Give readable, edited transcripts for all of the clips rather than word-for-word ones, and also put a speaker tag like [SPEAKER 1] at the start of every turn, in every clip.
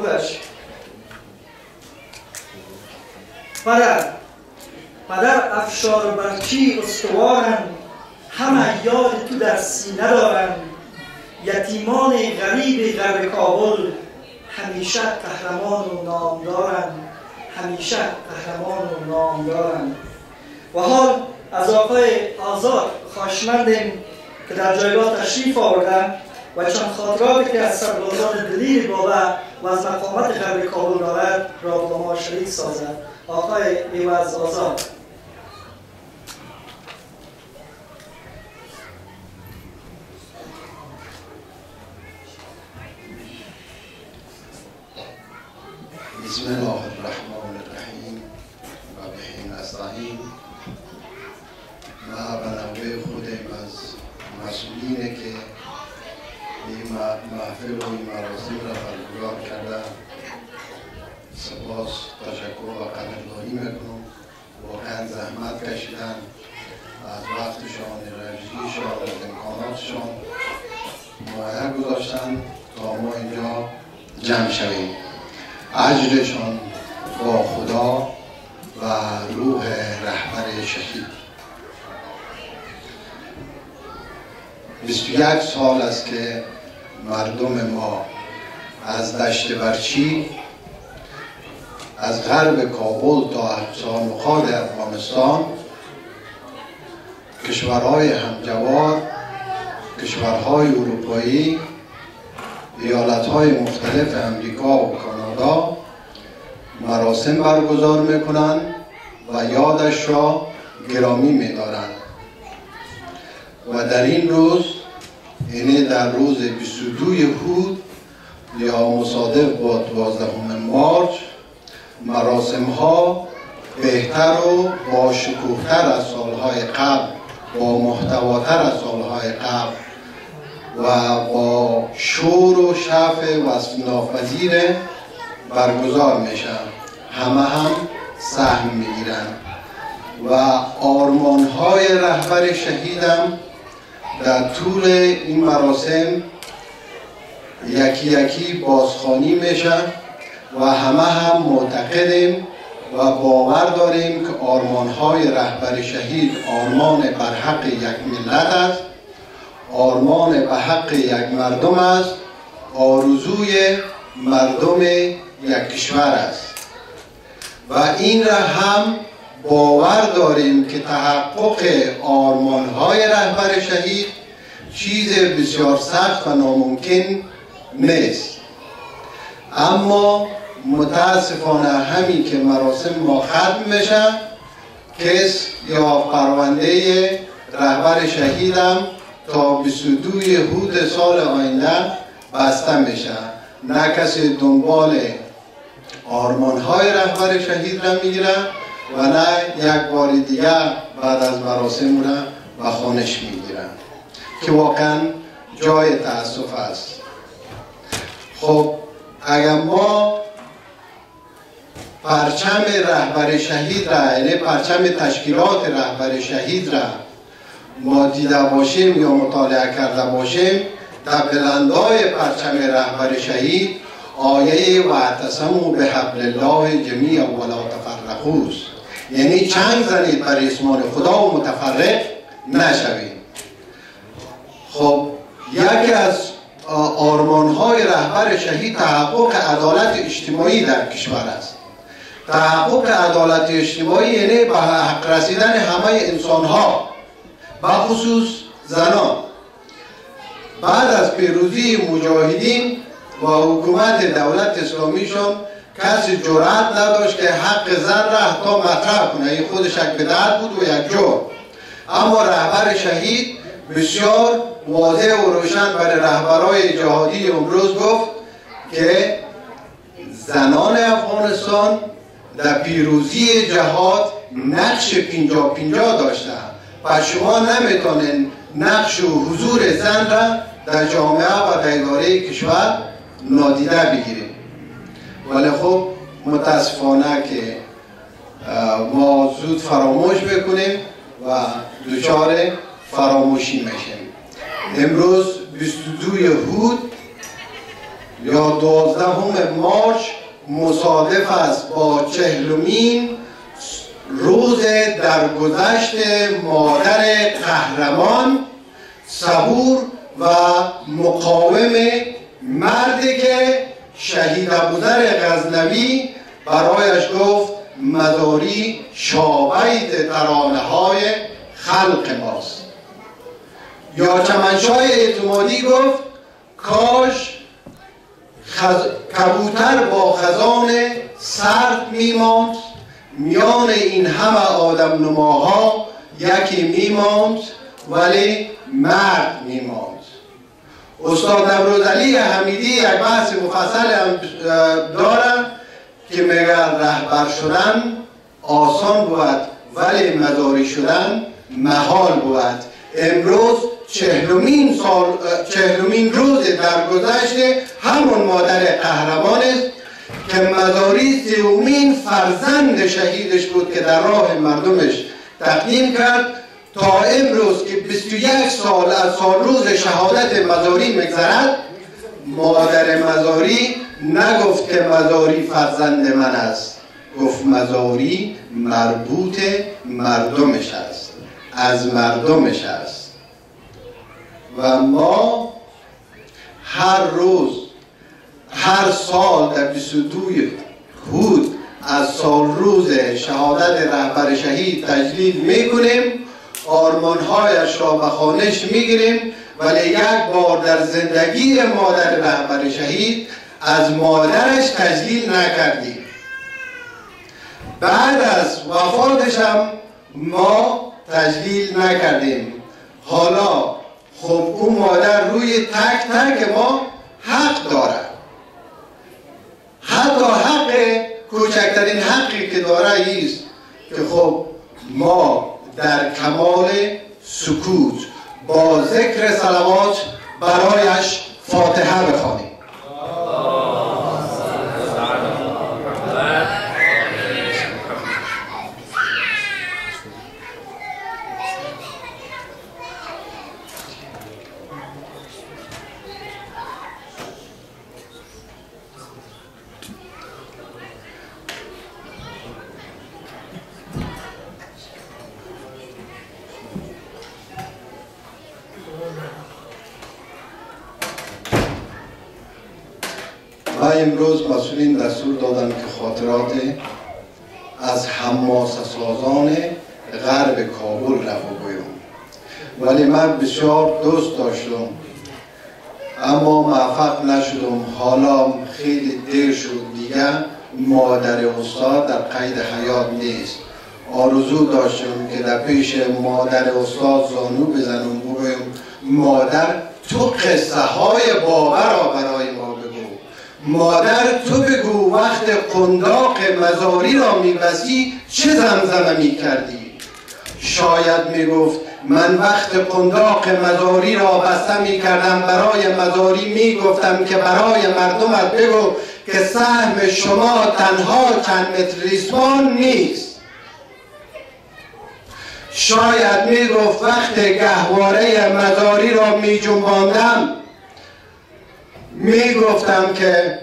[SPEAKER 1] خودش. پدر افشار برچی استوارند، همه یاد تو در سینه دارند. یتیمان غریب غرب کابل همیشه قهرمان و نام دارند، همیشه قهرمان و نام دارند. و حال از آقای آزاد خواهشمندیم که در جایگاه تشریف آوردن و چند خاطراتی که از سربازان دلیر بابا و از مقامات غرب کابل دارد را با ما شریک سازد. آقای ایواز آزاد.
[SPEAKER 2] بسم الله الرحمن الرحیم و به نستعین. ما به نوع خودم از مسئولینی که این محفل و این مراسم را برگزار کرده سپاس، تشکر و قدردانی میکنم. واقعا زحمت کشیدن از وقتشان، انرژیشان، از امکاناتشان مایه گذاشتن تا ما اینجا جمع شویم. اجرشان با خدا و روح رهبر شهید. 21 سال است که مردم ما از دشت برچی، از غرب کابل تا اقصا نقاط افغانستان، کشورهای همجوار، کشورهای اروپایی، ایالتهای مختلف امریکا و کانادا مراسم برگزار میکنند و یادش را گرامی میدارند. و در این روز، یعنی در روز 22 هود یا مصادف با 12 مارچ، مراسم ها بهتر و با شکوه‌تر از سالهای قبل، با محتواتر از سالهای قبل و با شور و شعف وصف ناپذیر برگزار میشن. همه هم سهم میگیرن و آرمان‌های رهبر شهیدم در طول این مراسم یکی یکی بازخوانی میشن و همه هم معتقدیم و باور داریم که آرمان‌های رهبر شهید آرمان بر حق یک ملت است، آرمان به حق یک مردم است، آرزوی مردم یک کشور است. و این را هم باور داریم که تحقق آرمان‌های رهبر شهید چیز بسیار سخت و ناممکن نیست. اما متاسفانه همین که مراسم ما ختم میشه، کس یا پرونده رهبر شهیدم تا 22 هود سال آینده بسته میشه. نه کسی دنبال آرمان‌های رهبر شهید را میگیره و نه یک بار دیگه بعد از مراسم را به خانش میگیره که واقعا جای تأسف است. خب اگر ما پرچم رهبر شهید را، یعنی پرچم تشکیلات رهبر شهید را ما دیده باشیم یا مطالعه کرده باشیم، در بلندای پرچم رهبر شهید آیه واعتصموا بحبل الله جمیعا ولا تفرقوا، یعنی چنگ زنید بر اسمان خدا و متفرق نشوید. خب یکی از آرمان‌های رهبر شهید تحقق عدالت اجتماعی در کشور است. تحقق عدالت اجتماعی یعنی به حق رسیدن همه انسان‌ها، به خصوص زنان. بعد از پیروزی مجاهدین و حکومت دولت اسلامیشون کسی جرأت نداشت که حق زن را حتی مطرح کنه. این خودش یک بدعت بود و یک جرم. اما رهبر شهید بسیار واضح و روشن برای رهبرای جهادی امروز گفت که زنان افغانستان در پیروزی جهاد نقش 50-50 داشتند. پس شما نمیتونین نقش و حضور زن را در جامعه و در اداره کشور نادیده بگیریم. ولی خب متاسفانه که ما زود فراموش بکنیم و دچار فراموشی میشیم. امروز 22 هود یا یا 12 مارچ مصادف است با 40مین روز درگذشت مادر قهرمان، صبور و مقاوم، مردی که شهید ابوذر غزنوی برایش گفت مزاری شابید ترانه های خلق ماست. یا چمنشای اعتمادی گفت کاش کبوتر با خزان سرد میماند، میان این همه آدم نماها یکی میماند ولی مرد میماند. استاد نوروزعلی حمیدی یک بحث مفصل هم دارن که میگه رهبر شدن آسان بود ولی مزاری شدن محال بود. امروز 40مین روز درگذشت همون مادر قهرمان است که مزاری 30مین فرزند شهیدش بود که در راه مردمش تقدیم کرد. تا امروز که 21 سال از سال روز شهادت مزاری میگذرد، مادر مزاری نگفت که مزاری فرزند من است، گفت مزاری مربوط مردمش است، از مردمش است. و ما هر روز هر سال در 22 هود از سال روز شهادت رهبر شهید تجلیل میکنیم، آرمانهایش را به خانش میگیریم، ولی یک بار در زندگی مادر رهبر شهید از مادرش تجلیل نکردیم. بعد از وفاتش هم ما تجلیل نکردیم. حالا خب اون مادر روی تک تک ما حق داره، حتی حق کوچکترین حقی که داره ایست که خب ما در کمال سکوت با ذکر صلوات برایش فاتحه بخوانیم. و امروز مسئولین دستور دادن که خاطرات از حماسه سازان غرب کابل را بگویم، ولی من بسیار دوست داشتم اما موفق نشدم. حالا خیلی دیر شد دیگه، مادر استاد در قید حیات نیست. آرزو داشتم که در پیش مادر استاد زانو بزنم بگویم مادر تو قصه های بابا را برای ما بگو، مادر تو بگو وقت قنداق مزاری را میبسی چه زمزمه میکردی. شاید میگفت من وقت قنداق مزاری را بسته میکردم برای مزاری، میگفتم که برای مردمت بگو که سهم شما تنها چند متر ریسمان نیست. شاید میگفت وقت گهواره مزاری را میجنباندم میگفتم که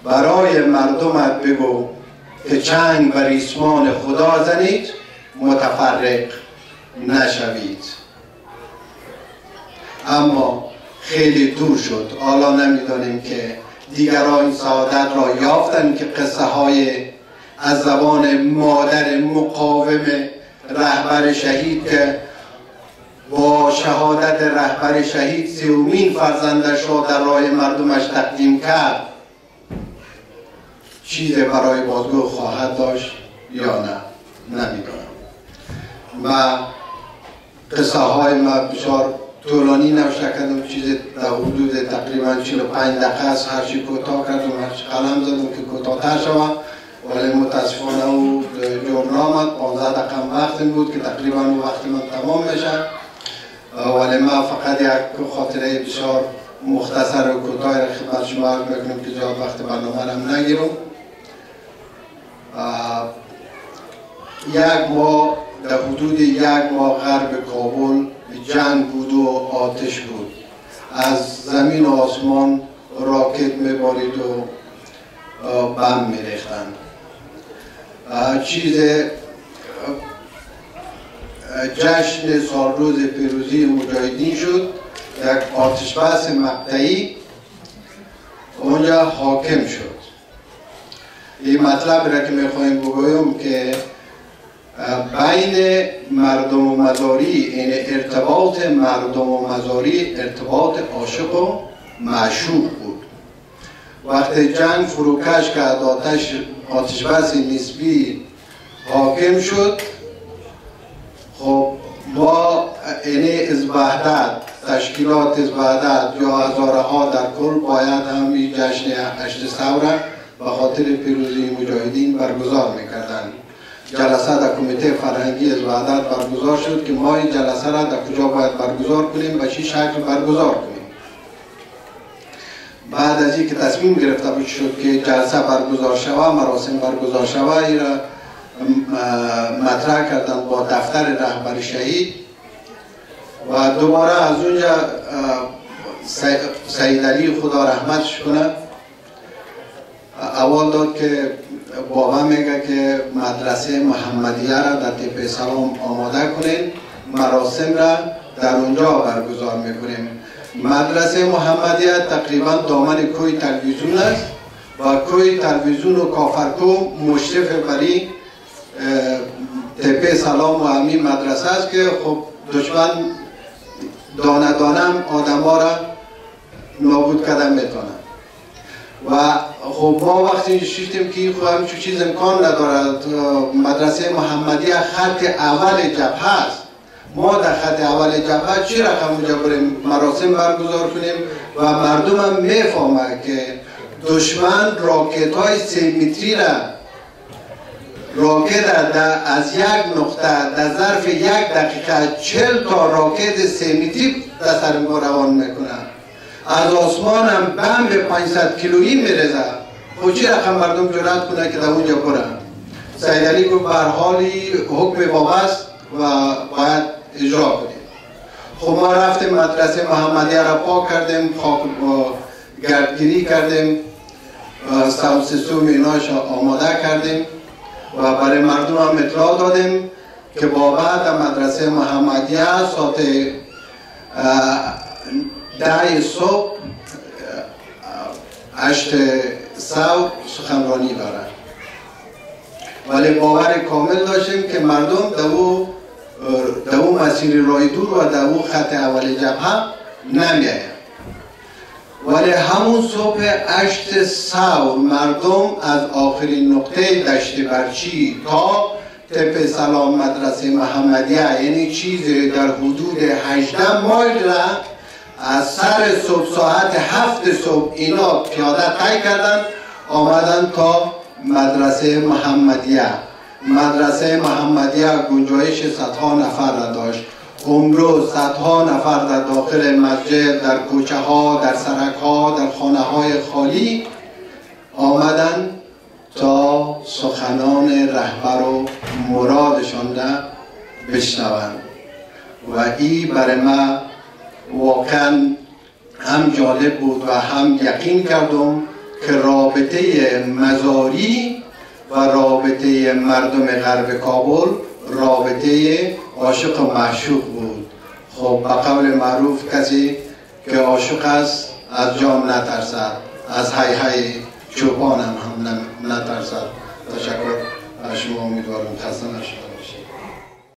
[SPEAKER 2] برای مردمت بگو که چنگ و ریسمان خدا زنید، متفرق نشوید. اما خیلی دور شد. حالا نمیدانیم که دیگران این سعادت را یافتن که قصه های از زبان مادر مقاوم رهبر شهید که با شهادت رهبر شهید 30مین فرزندش را در راه مردمش تقدیم کرد چیز برای بازگو خواهد داشت یا نه نمیدانم. و قصه های ما بسیار طولانی نوشته کردم، چیز در حدود تقریبا 45 دقیقه است. هرچی کوتاه کردم، هرچی قلم زدم که کوتاه‌تر شود، ولی متاسفانه او جور نامد. 15 دقیقه وقت بود که تقریبا وقت من تمام میشه، ولی من فقط یک خاطره بسیار مختصر و کوتاه را خدمت شما عرض میکنم که زیاد وقت برنامه را نگیرم. یک ماه در حدود یک ماه غرب کابل جنگ بود و آتش بود. از زمین و آسمان راکت میبارید و بم میریختند. چیز جشن سالروز پیروزی مجاهدین شد. یک آتش بس مقطعی اونجا حاکم شد. این مطلب را که میخوایم بگویم که بین مردم و مزاری، یعنی ارتباط مردم و مزاری ارتباط عاشق و معشوق بود. وقتی جنگ فروکش که آتش بس نسبی حاکم شد، خب ما یعنی از وحدت، تشکیلات از وحدت یا هزاره ها در کل باید هم این جشن 8 ثوره به خاطر پیروزی مجاهدین برگزار میکردن. جلسه در کمیته فرهنگی از وحدت برگزار شد که ما این جلسه را در کجا باید برگزار کنیم، به چه شکل برگزار کنیم. بعد از اینکه تصمیم گرفته شد که جلسه برگزار شود، مراسم برگزار شود، این را مطرح کردن با دفتر رهبر شهید و دوباره از اونجا سید علی خدا رحمتش کنه اول داد که بابا میگه که مدرسه محمدیه را در تپه سلام آماده کنین، مراسم را در اونجا برگزار میکنیم. مدرسه محمدیه تقریبا دامن کوی تلویزیون است و کوی تلویزیون و کافرکو مشرف بری تپه سلام و همین مدرسه است که خب دشمن دانه دانم آدم ها را نابود کردن میتونه. و خب ما وقتی شیفتیم که خب همچون چیز امکان ندارد، مدرسه محمدیه خط اول جبهه است، ما در خط اول جبهه چی رقم اونجا بریم مراسم برگزار کنیم و مردم هم میفهمه که دشمن راکت های 3 متری را راکت از یک نقطه در ظرف 1 دقیقه 40 تا راکت 3 متری در سر ما روان میکنه. از آسمان هم بم به 500 کیلویی میرزه. خب چی رقم مردم جرأت کنه که در اونجا برن؟ سید علی گفت به هر حالی حکم وابست و باید اجرا کنیم. خب ما رفتیم مدرسه محمدیه را پاک کردیم، گردگیری کردیم، ساوند سیستم ایناش آماده کردیم و برای مردم هم اطلاع دادیم که با بعد مدرسه محمدیه ساعت 10 صبح 8 صبح سخنرانی دارد. ولی باور کامل داشتیم که مردم در اون مسیر راه دور و در اون خط اول جبهه نمیاید. ولی همون صبح 8 صبح مردم از آخرین نقطه دشت برچی تا تپه سلام مدرسه محمدیه، یعنی چیزی در حدود 18 مایل را از سر صبح ساعت 7 صبح اینا پیاده طی کردن آمدن تا مدرسه محمدیه. مدرسه محمدیه گنجایش صدها نفر را داشت. امروز صدها نفر در داخل مسجد، در کوچه ها، در سرک ها، در خانه های خالی آمدن تا سخنان رهبر و مرادشان را بشنوند. و این برای ما واقعا هم جالب بود و هم یقین کردم که رابطه مزاری و رابطه مردم غرب کابل رابطه عاشق و معشوق بود. خب به قول معروف کسی که عاشق است از جان نترسد، از هی هی چوپان هم نترسد. تشکر از شما، امیدوارم خسته نشید.